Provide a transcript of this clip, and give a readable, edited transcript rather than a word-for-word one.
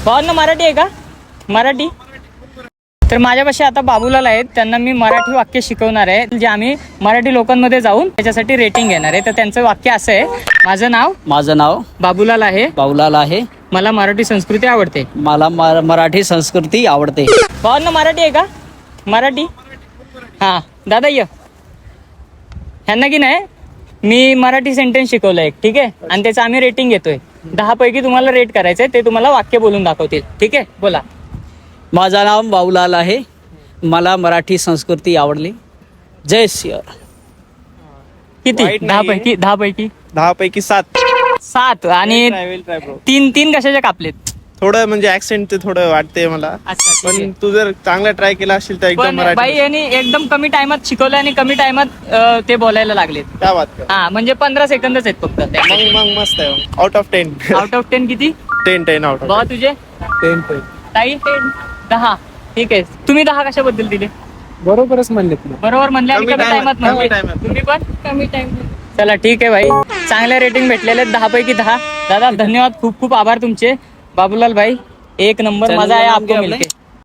भावांना मराठी आहे का? मराठी. तर माझ्यापाशी आता बाबूलाल आहेत, त्यांना मी मराठी वाक्य शिकवणार आहे, जे आम्ही मराठी लोकांमध्ये जाऊन त्याच्यासाठी रेटिंग घेणार आहे. तर त्यांचं वाक्य असं आहे, माझं नाव बाबूलाल आहे. मला मराठी संस्कृती आवडते. मराठी संस्कृती आवडते. भावांना मराठी आहे का? मराठी. हा दादा ये. ह्यांना की नाही मी मराठी सेंटेन्स शिकवलं एक, ठीक आहे, आणि त्याचं आम्ही रेटिंग घेतोय. 10 पैकी तुम्हाला रेट करायचंय, ते तुम्हाला वाक्य बोलून दाखवतील, ठीक आहे. बोला. माझं नाव बाबूलाल आहे. मला मराठी संस्कृती आवडली. जय सियाराम. किती? 10 पैकी 7. आणि तीन कशाच्या कापलेत? थोडं म्हणजे ऍक्सेंट ते थोडं वाटते मला, अच्छा, ठीक आहे. पण तू जर चांगला ट्राय केला असेल तर एकदम पण मराठी. बाई यांनी एकदम कमी टायमात शिकवलं आणि कमी टायमात ते बोलायला लागलेत. क्या बात कर. हा म्हणजे 15 सेकंदच आहेत फक्त. मग मस्त आहे. Out of 10. आउट ऑफ 10 किती? 10 आउट ऑफ भावा तुझे? 10. ताई 10. ठीक आहे. तुम्ही 10 कशाबद्दल दिले? बरोबरच म्हणलेत ना. बरोबर म्हणले आणि कमी कमी टायमात टायमात, म्हणले. कमी टायमात. तुम्ही पण कमी टाइम. चला ठीक आहे भाई, चांगल्या रेटिंग भेटलेले 10 पैकी 10. दादा धन्यवाद, खूप खूप आभार तुमचे. बाबूलाल भाई एक नंबर, मजा आहे आपको मिलके.